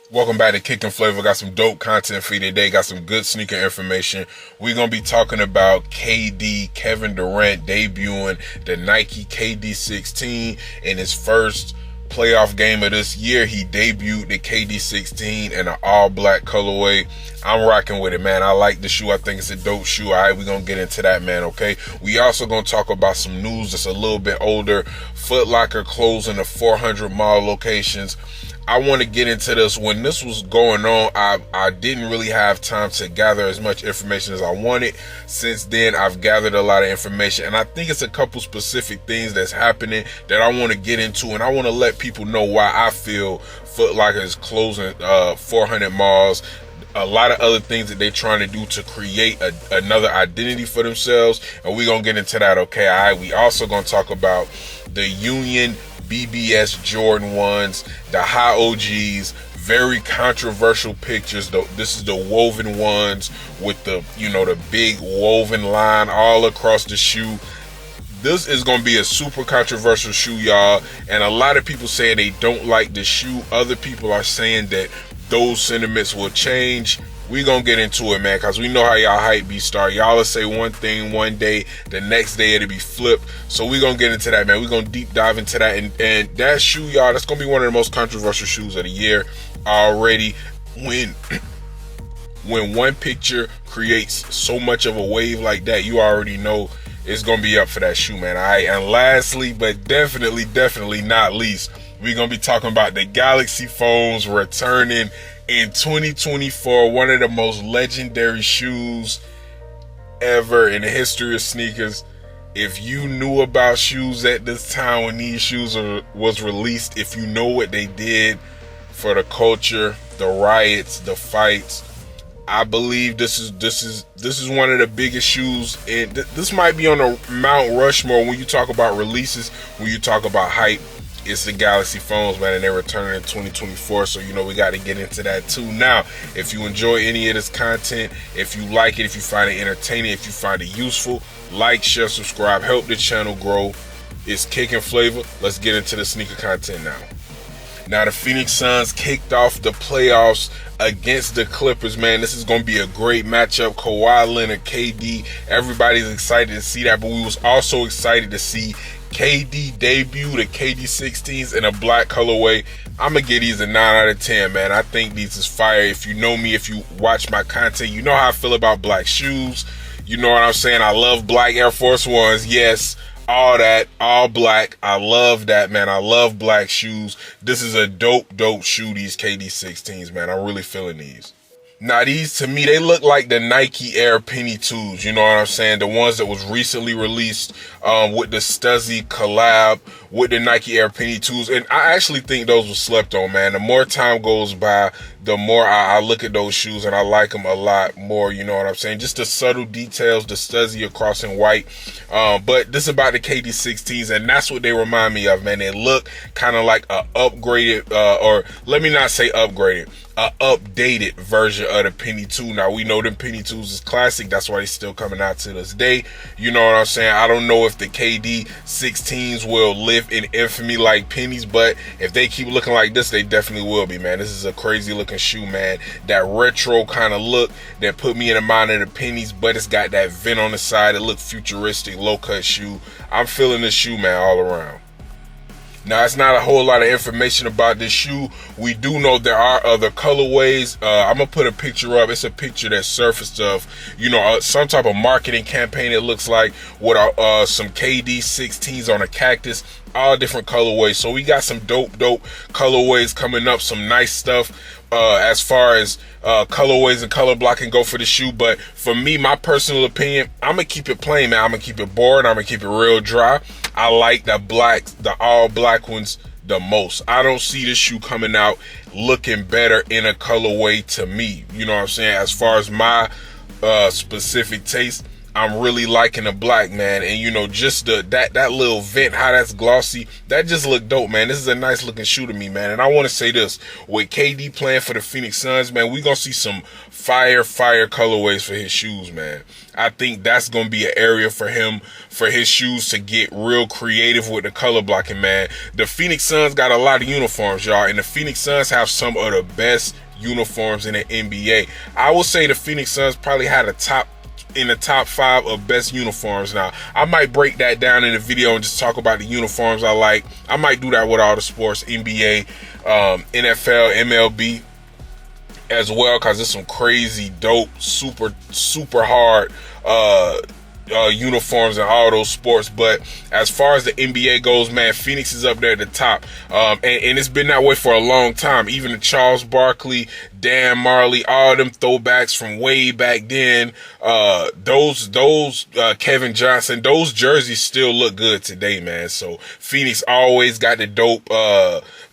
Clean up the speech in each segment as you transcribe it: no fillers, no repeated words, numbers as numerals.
Welcome back to Kicking Flavor. Got some dope content for you today. Got some good sneaker information. We're going to be talking about KD, Kevin Durant, debuting the Nike KD16 in his first playoff game of this year. He debuted the KD16 in an all-black colorway. I'm rocking with it, man. I like the shoe. I think it's a dope shoe. All right, we're going to get into that, man, okay? We also going to talk about some news that's a little bit older. Foot Locker closing the 400 mall locations. I want to get into this. When this was going on, I didn't really have time to gather as much information as I wanted. Since then, I've gathered a lot of information, and I think it's a couple specific things that's happening that I want to get into, and I want to let people know why I feel Foot Locker is closing 400 malls. A lot of other things that they're trying to do to create another identity for themselves, and we're going to get into that, okay? All right, we also going to talk about the Union BBS Jordan 1s, the high OGs, very controversial pictures. This is the woven ones with the, the big woven line all across the shoe. This is going to be a super controversial shoe, y'all, and a lot of people saying they don't like the shoe. Other people are saying that those sentiments will change. We gonna get into it, man, because we know how y'all hype be start. Y'all will say one thing one day, the next day it'll be flipped. So we gonna get into that, man. We gonna deep dive into that, and that shoe, y'all, that's gonna be one of the most controversial shoes of the year already. When one picture creates so much of a wave like that, you already know it's gonna be up for that shoe, man. All right, and lastly, but definitely not least, we're gonna be talking about the Galaxy phones returning in 2024, one of the most legendary shoes ever in the history of sneakers. If you knew about shoes at this time when these shoes was released, if you know what they did for the culture, the riots, the fights, I believe this is one of the biggest shoes, and this might be on the Mount Rushmore when you talk about releases, when you talk about hype. It's the Galaxy phones, man, and they're returning in 2024, so we got to get into that too. Now, if you enjoy any of this content, if you like it, if you find it entertaining, if you find it useful, like, share, subscribe, help the channel grow. It's Kicking Flavor. Let's get into the sneaker content now. Now, the Phoenix Suns kicked off the playoffs against the Clippers, man. This is going to be a great matchup. Kawhi Leonard, KD, everybody's excited to see that, but we was also excited to see KD debut the KD16s in a black colorway. I'm going to give these a 9 out of 10, man. I think these is fire. If you know me, if you watch my content, you know how I feel about black shoes. You know what I'm saying? I love black Air Force Ones. Yes, all that, all black. I love that, man. I love black shoes. This is a dope shoe, these KD16s, man. I'm really feeling these. Now, these, to me, they look like the Nike Air Penny 2s, you know what I'm saying? The ones that was recently released with the Stuzzy collab with the Nike Air Penny 2s. And I actually think those were slept on, man. The more time goes by, the more I look at those shoes, and I like them a lot more, you know what I'm saying? Just the subtle details, the Stuzzy across in white. But this is about the KD16s, and that's what they remind me of, man. They look kind of like a upgraded, or let me not say upgraded, a updated version of the Penny 2. Now, we know them Penny 2s is classic. That's why they still coming out to this day. You know what I'm saying? I don't know if the KD 16s will live in infamy like pennies, but if they keep looking like this, they definitely will be, man. This is a crazy looking shoe, man. That retro kind of look that put me in the mind of the pennies, but it's got that vent on the side. It look futuristic, low cut shoe. I'm feeling this shoe, man, all around. Now, it's not a whole lot of information about this shoe. We do know there are other colorways. I'm going to put a picture up. It's a picture that surfaced of, some type of marketing campaign, it looks like, with some KD16s on a cactus, all different colorways. So we got some dope colorways coming up, some nice stuff as far as colorways and color blocking go for the shoe. But for me, my personal opinion, I'm going to keep it plain, man. I'm going to keep it boring. I'm going to keep it real dry. I like the all black ones the most. I don't see this shoe coming out looking better in a colorway to me. You know what I'm saying? As far as my specific taste, I'm really liking the black, man. And you know, just that little vent, how that's glossy, that just look dope, man. This is a nice looking shoe to me, man. And I want to say this, with KD playing for the Phoenix Suns, man, we gonna see some fire colorways for his shoes, man. I think that's gonna be an area for him, for his shoes to get real creative with the color blocking, man. The Phoenix Suns got a lot of uniforms, y'all, and the Phoenix Suns have some of the best uniforms in the NBA. I would say the Phoenix Suns probably had in the top 5 of best uniforms. Now, I might break that down in the video and just talk about the uniforms I like. I might do that with all the sports, NBA, NFL, MLB as well, because there's some crazy, dope, super hard uniforms in all those sports. But as far as the NBA goes, man, Phoenix is up there at the top, and it's been that way for a long time. Even the Charles Barkley, Dan Marley, all them throwbacks from way back then, those Kevin Johnson, those jerseys still look good today, man. So Phoenix always got the dope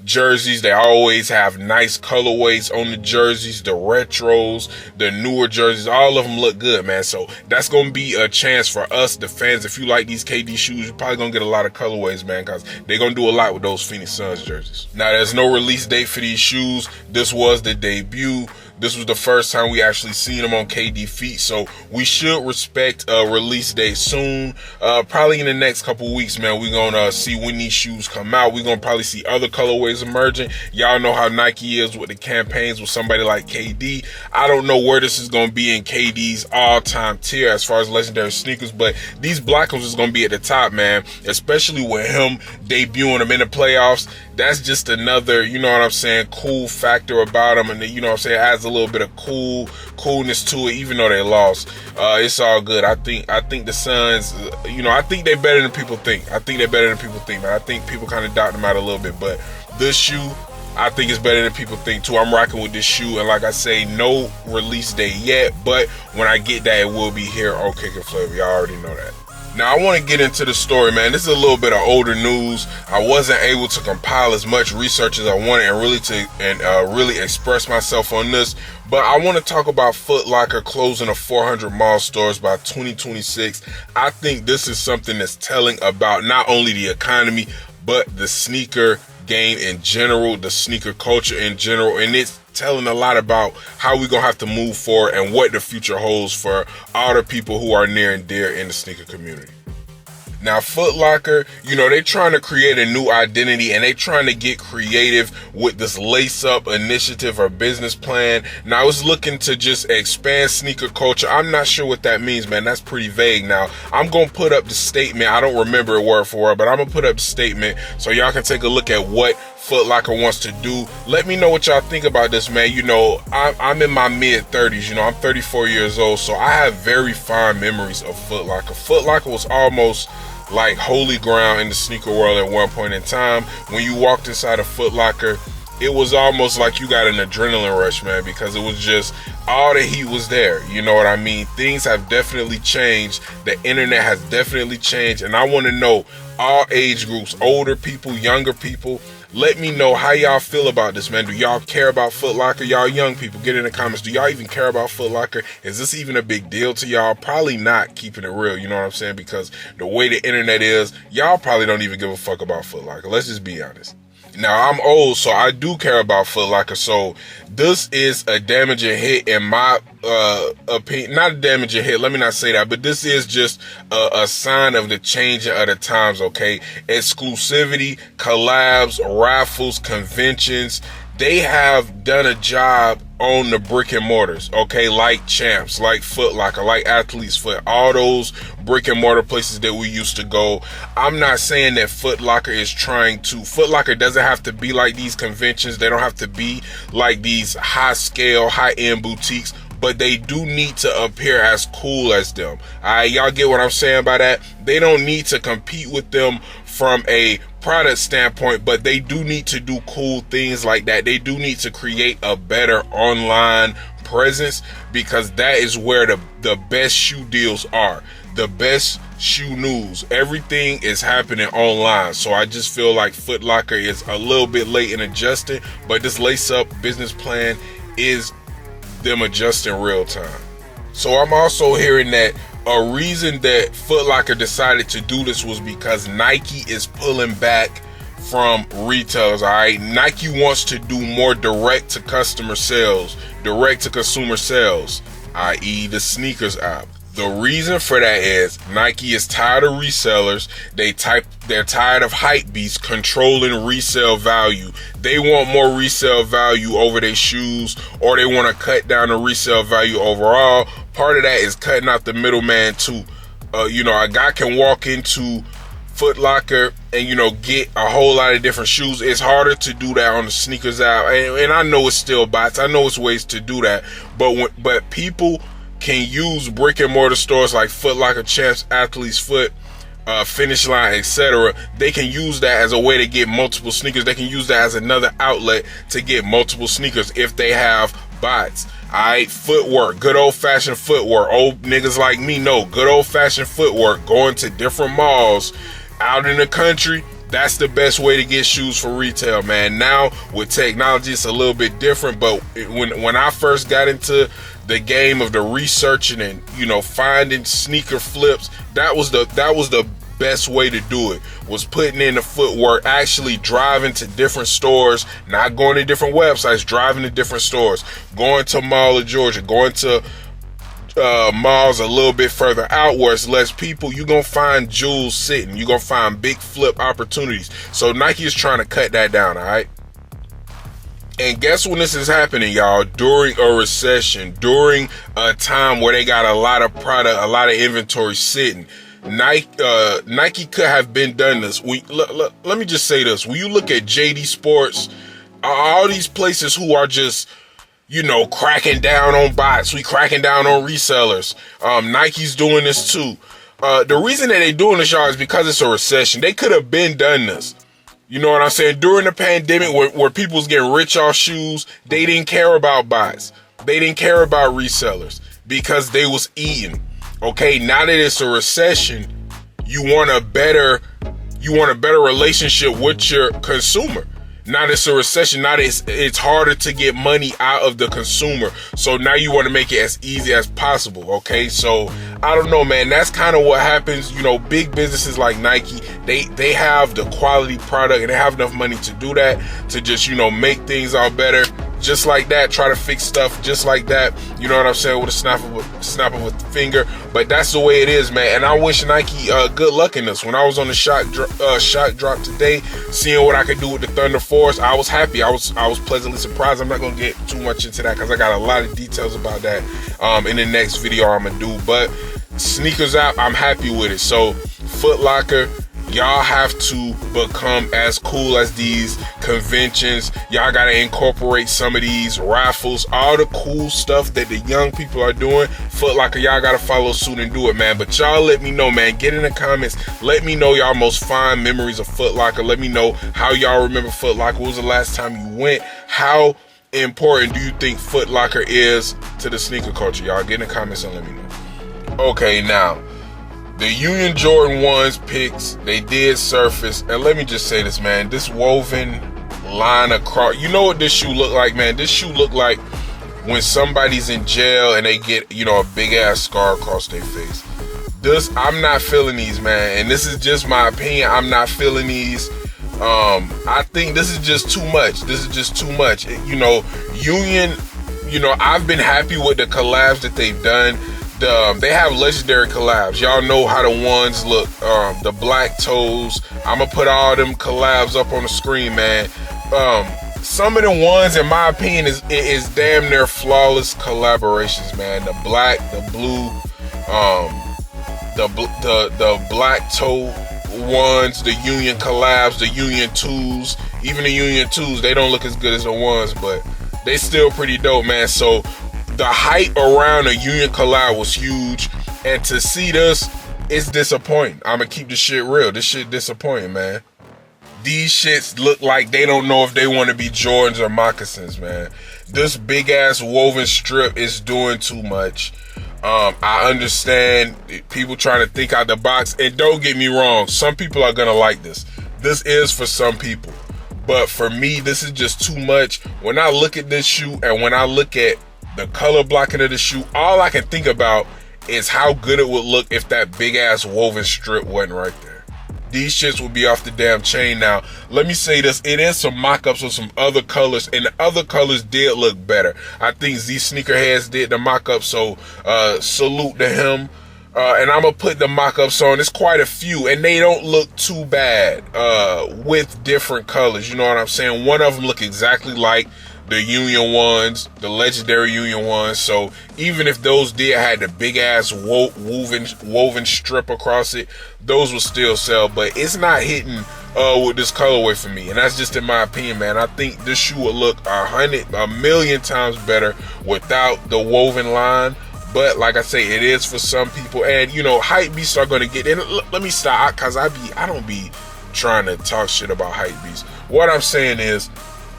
jerseys. They always have nice colorways on the jerseys, the retros, the newer jerseys, all of them look good, man. So that's gonna be a chance for us, the fans. If you like these KD shoes, you're probably gonna get a lot of colorways, man, because they're gonna do a lot with those Phoenix Suns jerseys. Now, there's no release date for these shoes. This was the debut. This was the first time we actually seen them on KD feet, so we should respect a release date soon. Probably in the next couple weeks, man. We're gonna see when these shoes come out. We're gonna probably see other colorways emerging. Y'all know how Nike is with the campaigns with somebody like KD. I don't know where this is gonna be in KD's all-time tier as far as legendary sneakers, but these black ones is gonna be at the top, man. Especially with him debuting them in the playoffs. That's just another, you know what I'm saying, cool factor about them, and you know what I'm saying, adds a little bit of coolness to it, even though they lost. It's all good. I think the Suns, you know, I think they're better than people think. I think they're better than people think, man. I think people kind of doubt them out a little bit, but this shoe, I think it's better than people think too. I'm rocking with this shoe, and like I say, no release date yet, but when I get that, it will be here on Kick and Flavor. Y'all already know that. Now, I want to get into the story, man. This is a little bit of older news. I wasn't able to compile as much research as I wanted and really express myself on this. But I want to talk about Foot Locker closing of 400 mall stores by 2026. I think this is something that's telling about not only the economy, but the sneaker game in general, the sneaker culture in general, and it's telling a lot about how we're gonna have to move forward and what the future holds for all the people who are near and dear in the sneaker community. Now, Foot Locker, you know, they're trying to create a new identity, and they're trying to get creative with this lace-up initiative or business plan. Now, I was looking to just expand sneaker culture. I'm not sure what that means, man. That's pretty vague. Now, I'm going to put up the statement. I don't remember it word for word, but I'm going to put up the statement so y'all can take a look at what Foot Locker wants to do. Let me know what y'all think about this, man. You know, I'm in my mid-30s. You know, I'm 34 years old, so I have very fond memories of Foot Locker. Foot Locker was almost like holy ground in the sneaker world at one point in time. When you walked inside a Foot Locker, it was almost like you got an adrenaline rush, man, because it was just all the heat was there. You know what I mean? Things have definitely changed. The internet has definitely changed, and I want to know all age groups, older people, younger people. Let me know how y'all feel about this, man. Do y'all care about Foot Locker? Y'all young people, get in the comments. Do y'all even care about Foot Locker? Is this even a big deal to y'all? Probably not, keeping it real, you know what I'm saying? Because the way the internet is, y'all probably don't even give a fuck about Foot Locker. Let's just be honest. Now, I'm old, so I do care about Foot Locker, so this is a damaging hit in my opinion. Not a damaging hit, let me not say that, but this is just a sign of the changing of the times, okay? Exclusivity, collabs, raffles, conventions, they have done a job on the brick and mortars, okay, like Champs, like Foot Locker, like Athlete's Foot, all those brick and mortar places that we used to go. I'm not saying that Foot Locker doesn't have to be like these conventions. They don't have to be like these high scale, high end boutiques, but they do need to appear as cool as them. Alright, y'all get what I'm saying by that? They don't need to compete with them from a product standpoint, but they do need to do cool things like that. They do need to create a better online presence, because that is where the best shoe deals are, the best shoe news. Everything is happening online. So I just feel like Foot Locker is a little bit late in adjusting, but this lace up business plan is them adjusting real time. So I'm also hearing that a reason that Foot Locker decided to do this was because Nike is pulling back from retailers. All right, Nike wants to do more direct to customer sales, direct to consumer sales, i.e. the sneakers app. The reason for that is Nike is tired of resellers. They're tired of hype beasts controlling resale value. They want more resale value over their shoes, or they want to cut down the resale value overall. Part of that is cutting out the middleman too. A guy can walk into Foot Locker and get a whole lot of different shoes. It's harder to do that on the sneakers app, and I know it's still bots. I know it's ways to do that, but people can use brick and mortar stores like Foot Locker, Champs, Athlete's Foot, Finish Line, etc. They can use that as a way to get multiple sneakers. They can use that as another outlet to get multiple sneakers if they have bots. Alright, footwork, good old-fashioned footwork. Old niggas like me know good old-fashioned footwork. Going to different malls out in the country, that's the best way to get shoes for retail, man. Now with technology, it's a little bit different. But when I first got into the game of the researching and finding sneaker flips, that was the best way to do it, was putting in the footwork, actually driving to different stores, not going to different websites, driving to different stores, going to Mall of Georgia, going to malls a little bit further out where it's less people. You're gonna find jewels sitting, you're gonna find big flip opportunities. So Nike is trying to cut that down. All right, and guess when this is happening, y'all? During a recession, during a time where they got a lot of product, a lot of inventory sitting. Nike could have been done this. Let me just say this: when you look at JD Sports, all these places who are just cracking down on bots, we cracking down on resellers. Nike's doing this too. The reason that they're doing this, y'all, is because it's a recession. They could have been done this. You know what I'm saying? During the pandemic, where people was getting rich off shoes, they didn't care about bots. They didn't care about resellers because they was eating. Okay, now that it's a recession, you want a better relationship with your consumer. Now it's a recession. Now it's harder to get money out of the consumer. So now you want to make it as easy as possible. Okay, so I don't know, man. That's kind of what happens. Big businesses like Nike, they have the quality product and they have enough money to do that, to just make things all better. Just like that, try to fix stuff just like that. You know what I'm saying? With a snap of a finger. But that's the way it is, man. And I wish Nike good luck in this. When I was on the shock drop today, seeing what I could do with the Thunder Force, I was happy. I was pleasantly surprised. I'm not gonna get too much into that because I got a lot of details about that in the next video I'm gonna do. But sneakers app, I'm happy with it. So Foot Locker, y'all have to become as cool as these conventions. Y'all gotta incorporate some of these raffles, all the cool stuff that the young people are doing. Foot Locker, y'all gotta follow suit and do it, man. But y'all let me know, man. Get in the comments. Let me know y'all most fond memories of Foot Locker. Let me know how y'all remember Foot Locker. When was the last time you went? How important do you think Foot Locker is to the sneaker culture? Y'all get in the comments and let me know. Okay, now, the Union Jordan 1s Pics, they did surface. And let me just say this, man. This woven line across. You know what this shoe look like, man? This shoe look like when somebody's in jail and they get, a big-ass scar across their face. I'm not feeling these, man. And this is just my opinion. I'm not feeling these. I think this is just too much. This is just too much. Union, I've been happy with the collabs that they've done. They have legendary collabs. Y'all know how the ones look. The black toes. I'm gonna put all them collabs up on the screen, man. Some of the ones, in my opinion, is damn near flawless collaborations, man. The black, the blue, the black toe ones, the Union collabs, the Union 2s. Even the Union 2s, they don't look as good as the ones, but they still pretty dope, man. So the hype around a Union collab was huge, and to see this, it's disappointing. I'm gonna keep this shit real. This shit disappointing, man. These shits look like they don't know if they want to be Jordans or moccasins, man. This big ass woven strip is doing too much. I understand people trying to think out the box, and don't get me wrong, some people are gonna like this. This is for some people, but for me, this is just too much. When I look at this shoe and when I look at the color blocking of the shoe, all I can think about is how good it would look if that big ass woven strip wasn't right there. These shits would be off the damn chain. Now, let me say this. It is some mock-ups of some other colors, and the other colors did look better. I think Z Sneakerheads did the mock-up, so salute to him. And I'm going to put the mock-ups on. There's quite a few, and they don't look too bad with different colors. You know what I'm saying? One of them look exactly like the Union ones, the legendary Union ones. So even if those did had the big ass woven strip across it, those will still sell. But it's not hitting with this colorway for me, and that's just in my opinion, man. I think this shoe would look a million times better without the woven line. But like I say, it is for some people, and you know, hype beasts are gonna get in. Let me stop, cause I don't be trying to talk shit about hype beasts. What I'm saying is,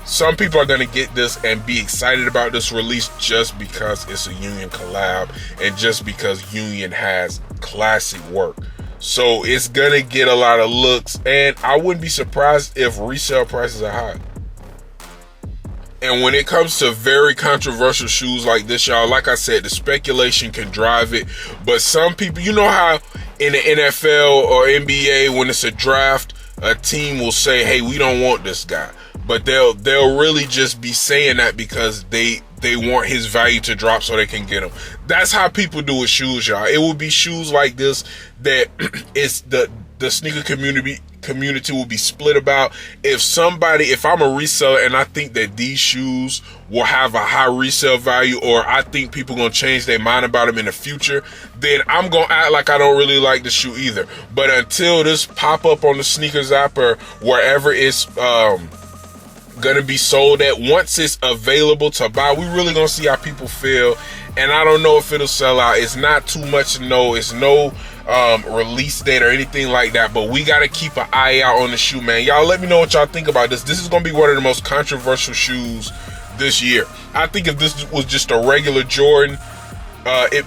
some people are gonna get this and be excited about this release just because it's a Union collab and just because Union has classic work. So it's gonna get a lot of looks, and I wouldn't be surprised if resale prices are high. And when it comes to very controversial shoes like this, y'all, like I said, the speculation can drive it. But some people, you know how in the NFL or NBA, when it's a draft, a team will say, hey, we don't want this guy. But they'll really just be saying that because they want his value to drop so they can get him. That's how people do with shoes, y'all. It will be shoes like this that it's the sneaker community will be split about. If I'm a reseller and I think that these shoes will have a high resale value, or I think people gonna change their mind about them in the future, then I'm gonna act like I don't really like the shoe either. But until this pop up on the sneakers app or wherever it's gonna be sold at, once it's available to buy, we really gonna see how people feel. And I don't know if it'll sell out. It's not too much to know. It's no release date or anything like that, but we gotta keep an eye out on the shoe, man. Y'all let me know what y'all think about this. This is gonna be one of the most controversial shoes this year. I think if this was just a regular Jordan,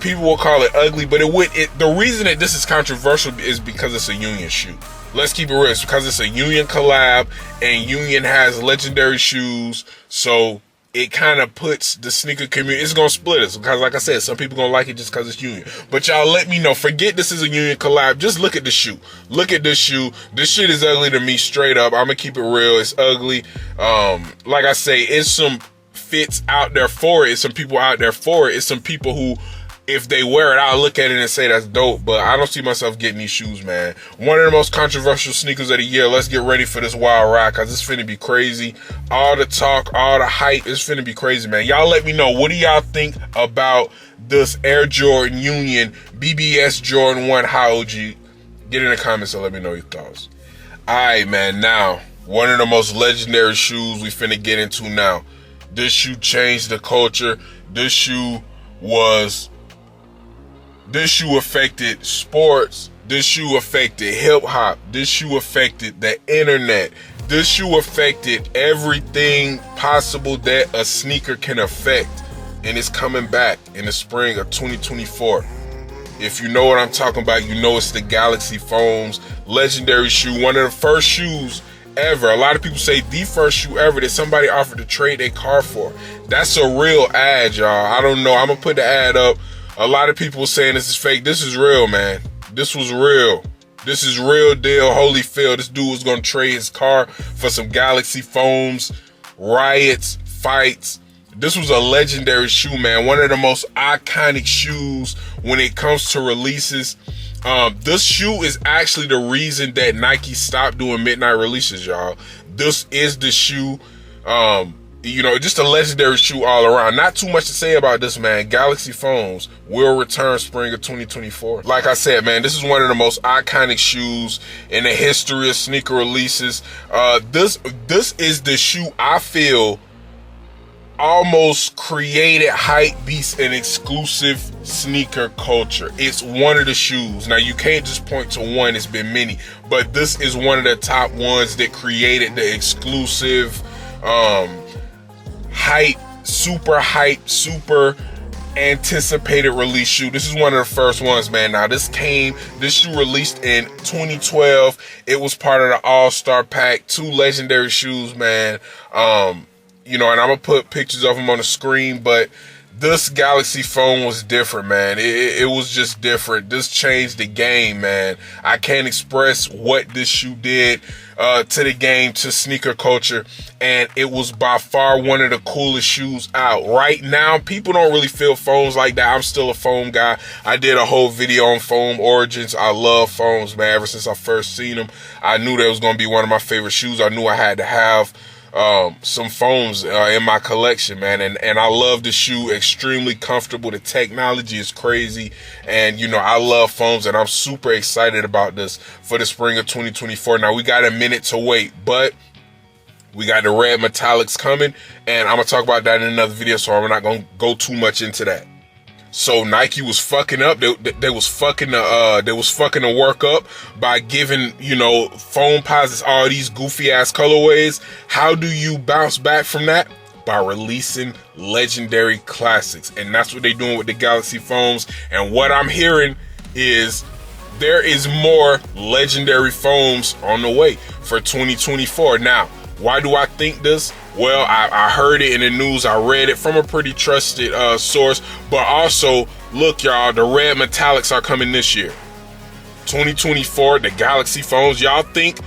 people will call it ugly, but the reason that this is controversial is because it's a Union shoe. Let's keep it real. It's because it's a Union collab, and Union has legendary shoes, so it kind of puts the sneaker community, it's going to split us, because like I said, some people going to like it just because it's Union. But y'all let me know. Forget this is a Union collab. Just look at the shoe. Look at this shoe. This shit is ugly to me, straight up. I'm going to keep it real. It's ugly. Like I say, it's some fits out there for it. It's some people out there for it. It's some people who, if they wear it, I'll look at it and say that's dope, but I don't see myself getting these shoes, man. One of the most controversial sneakers of the year. Let's get ready for this wild ride, because it's finna be crazy. All the talk, all the hype, it's finna be crazy, man. Y'all let me know, what do y'all think about this Air Jordan Union BBS Jordan 1 High OG? Get in the comments and let me know your thoughts. Alright, man, now, one of the most legendary shoes we finna get into now. This shoe changed the culture. This shoe affected sports. This shoe affected hip hop. This shoe affected the internet. This shoe affected everything possible that a sneaker can affect. And it's coming back in the spring of 2024. If you know what I'm talking about, you know it's the Galaxy Foams legendary shoe. One of the first shoes ever. A lot of people say the first shoe ever that somebody offered to trade their car for. That's a real ad, y'all. I don't know. I'm going to put the ad up. A lot of people saying this is fake. This is real, man. This was real. This is real deal. Holyfield. This dude was going to trade his car for some Galaxy Foams, riots, fights. This was a legendary shoe, man. One of the most iconic shoes when it comes to releases. This shoe is actually the reason that Nike stopped doing midnight releases, y'all. This is the shoe. You know, just a legendary shoe all around. Not too much to say about this, man. Galaxy Foams will return spring of 2024. Like I said, man, this is one of the most iconic shoes in the history of sneaker releases. This is the shoe I feel almost created hype beast and exclusive sneaker culture. It's one of the shoes. Now, you can't just point to one. It's been many. But this is one of the top ones that created the exclusive hype, super anticipated release shoe. This is one of the first ones, man. Now, this shoe released in 2012. It was part of the All-Star Pack. 2 legendary shoes, man. You know, and I'm gonna put pictures of them on the screen, but This Galaxy phone was different, man. It was just different. This changed the game, man. I can't express what this shoe did to the game, to sneaker culture, and it was by far one of the coolest shoes out. Right now, people don't really feel foams like that. I'm still a foam guy. I did a whole video on foam origins. I love foams, man. Ever since I first seen them, I knew that was going to be one of my favorite shoes. I knew I had to have some foams in my collection, man, and I love the shoe. Extremely comfortable. The technology is crazy, and you know, I love foams, and I'm super excited about this for the spring of 2024. Now we got a minute to wait, but we got the red metallics coming, and I'm gonna talk about that in another video, so I'm not gonna go too much into that. So Nike was fucking up. They was fucking the work up by giving, you know, foam posits all these goofy ass colorways. How do you bounce back from that? By releasing legendary classics, and that's what they're doing with the Galaxy foams. And what I'm hearing is there is more legendary foams on the way for 2024. Now, why do I think this? Well, I heard it in the news. I read it from a pretty trusted source. But also, look, y'all, the red metallics are coming this year. 2024, the Galaxy foams. Y'all think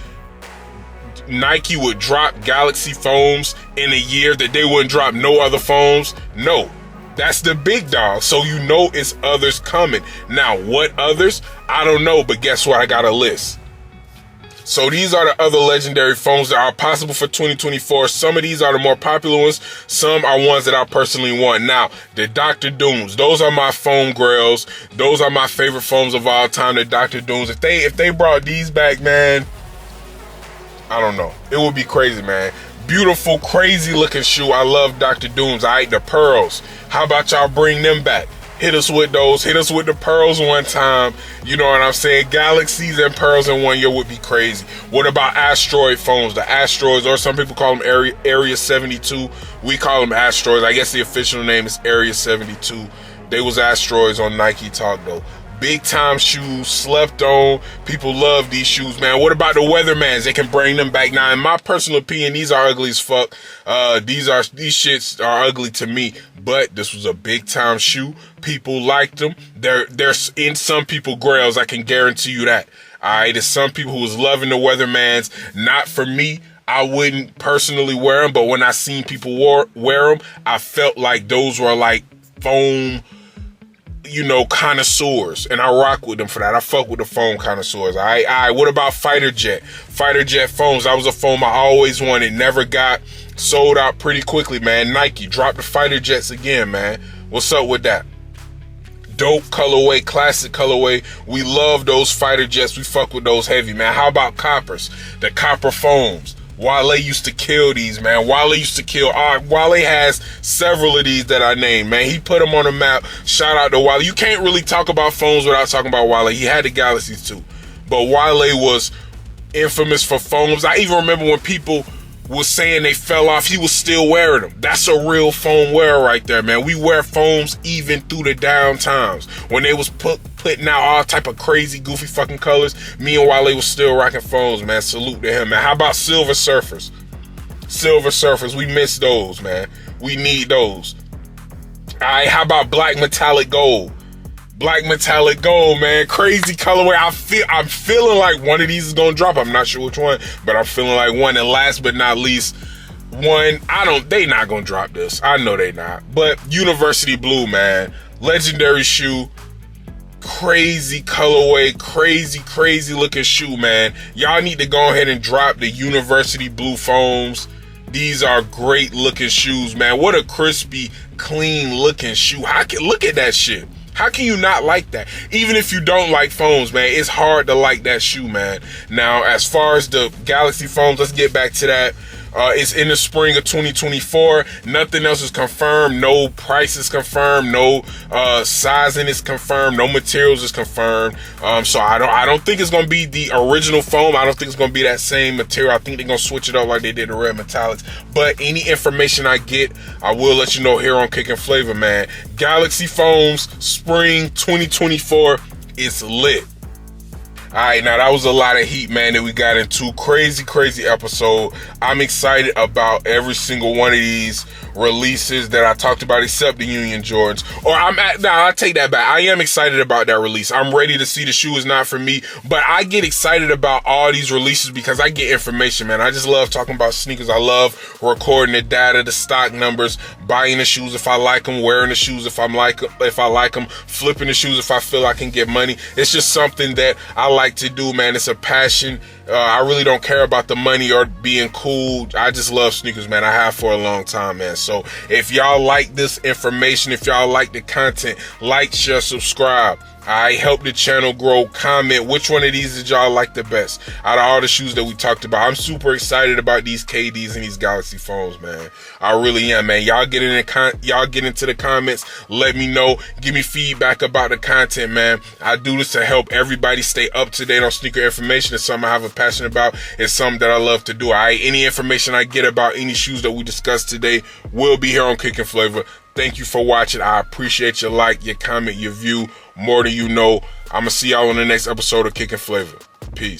Nike would drop Galaxy foams in a year that they wouldn't drop no other foams? No. That's the big dog. So you know it's others coming. Now, what others? I don't know. But guess what? I got a list. So these are the other legendary foams that are possible for 2024. Some of these are the more popular ones. Some are ones that I personally want. Now, the Dr. Dooms, those are my foam grails. Those are my favorite foams of all time, the Dr. Dooms. If they brought these back, man, I don't know. It would be crazy, man. Beautiful, crazy looking shoe. I love Dr. Dooms. All right, the pearls. How about y'all bring them back? Hit us with those. Hit us with the pearls one time. You know what I'm saying? Galaxies and pearls in one year would be crazy. What about asteroid foams? The asteroids, or some people call them Area 72. We call them asteroids. I guess the official name is Area 72. They was asteroids on Nike Talk, though. Big time shoes, slept on. People love these shoes, man. What about the Weathermans? They can bring them back. Now, in my personal opinion, these are ugly as fuck. These shits are ugly to me. But this was a big time shoe. People liked them. They're in some people grails. I can guarantee you that. All right, there's some people who was loving the Weathermans. Not for me. I wouldn't personally wear them, but when I seen people wear them, I felt like those were like foam, you know, connoisseurs, and I rock with them for that. I fuck with the foam connoisseurs. All right. What about Fighter Jet? Fighter Jet foams. That was a foam I always wanted. Never got. Sold out pretty quickly, man. Nike, drop the Fighter Jets again, man. What's up with that? Dope colorway, classic colorway. We love those Fighter Jets. We fuck with those heavy, man. How about Coppers? The Copper foams. Wale used to kill these, man. Wale used to kill. Wale has several of these that I named, man. He put them on the map. Shout out to Wale. You can't really talk about foams without talking about Wale. He had the Galaxies too. But Wale was infamous for foams. I even remember when people was saying they fell off, he was still wearing them. That's a real foam wearer right there, man. We wear foams even through the down times. When they was putting out all type of crazy, goofy fucking colors, me and Wale was still rocking foams, man. Salute to him, man. How about Silver Surfers? Silver Surfers, we miss those, man. We need those. All right, how about Black Metallic Gold? Black Metallic Gold, man. Crazy colorway. I'm feeling like one of these is gonna drop. I'm not sure which one, but I'm feeling like one. And last but not least, they not gonna drop this. I know they not. But University Blue, man. Legendary shoe. Crazy colorway, crazy looking shoe, man. Y'all need to go ahead and drop the University Blue foams. These are great looking shoes, man. What a crispy, clean looking shoe. Look at that shit. How can you not like that? Even if you don't like foams, man, it's hard to like that shoe, man. Now, as far as the Galaxy foams, let's get back to that. It's in the spring of 2024. Nothing else is confirmed. No price is confirmed. No sizing is confirmed. No materials is confirmed. So I don't think it's gonna be the original foam. I don't think it's gonna be that same material. I think they're gonna switch it up like they did the red metallics. But any information I get, I will let you know here on Kick and Flavor, man. Galaxy foams, spring 2024 is lit. All right, now that was a lot of heat, man, that we got into. Crazy episode. I'm excited about every single one of these. releases that I talked about, except the Union Jordans. Or I take that back. I am excited about that release. I'm ready to see. The shoe is not for me, but I get excited about all these releases because I get information, man. I just love talking about sneakers. I love recording the data, the stock numbers, buying the shoes if I like them, wearing the shoes if I like them, flipping the shoes if I feel I can get money. It's just something that I like to do, man. It's a passion. I really don't care about the money or being cool. I just love sneakers, man. I have for a long time, man. So if y'all like this information, if y'all like the content, like, share, subscribe. I help the channel grow. Comment which one of these did y'all like the best out of all the shoes that we talked about. I'm super excited about these KDs and these Galaxy phones, man. I really am, man. Y'all get into the comments. Let me know. Give me feedback about the content, man. I do this to help everybody stay up to date on sneaker information. It's something I have a passion about. It's something that I love to do. All right. Any information I get about any shoes that we discussed today will be here on Kickin' Flavor. Thank you for watching. I appreciate your like, your comment, your view. More than you know. I'm going to see y'all on the next episode of Kickin' Flavor. Peace.